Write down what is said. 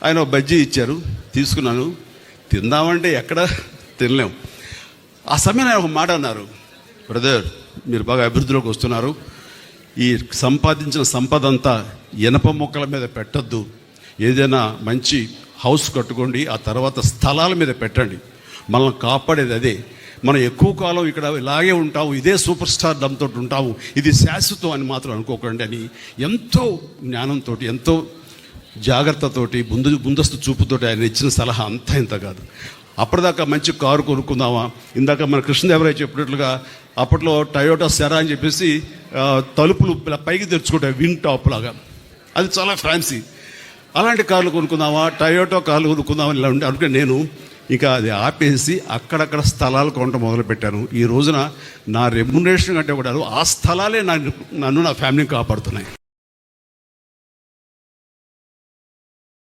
ఆయన ఒక బజ్జీ ఇచ్చారు, తీసుకున్నాను. తిందామంటే ఎక్కడ తినలేం. ఆ సమయంలో ఆయన ఒక మాట అన్నారు, బ్రదర్ మీరు బాగా అభివృద్ధిలోకి వస్తున్నారు, ఈ సంపాదించిన సంపద అంతా ఇనప మొక్కల మీద పెట్టద్దు, ఏదైనా మంచి హౌస్ కట్టుకోండి, ఆ తర్వాత స్థలాల మీద పెట్టండి, మనల్ని కాపాడేది అదే. మనం ఎక్కువ కాలం ఇక్కడ ఇలాగే ఉంటాము, ఇదే సూపర్ స్టార్ డంతో ఉంటాము, ఇది శాశ్వతం అని మాత్రం అనుకోకండి అని ఎంతో జ్ఞానంతో, ఎంతో జాగ్రత్తతోటి, ముందస్తు చూపుతోటి ఆయన ఇచ్చిన సలహా అంతా ఇంత కాదు. అప్పటిదాకా మంచి కారు కొనుక్కుందామా, ఇందాక మన కృష్ణదేవరాయ చెప్పినట్లుగా అప్పట్లో టయోటా సెరా అని చెప్పేసి తలుపులు పైకి తెరుచుకుంటాయి వింగ్ టాప్ లాగా, అది చాలా ఫ్యాన్సీ. అలాంటి కార్లు కొనుక్కుందామా, టయోటా కార్లు కొనుక్కుందామా ఇలా ఉంటే అనుకుంటే నేను ఇంకా అది ఆపేసి అక్కడక్కడ స్థలాలు కొనడం మొదలుపెట్టాను. ఈ రోజున నా రెమ్యునరేషన్ కంటే కూడా ఆ స్థలాలే నన్ను నా ఫ్యామిలీని కాపాడుతున్నాయి.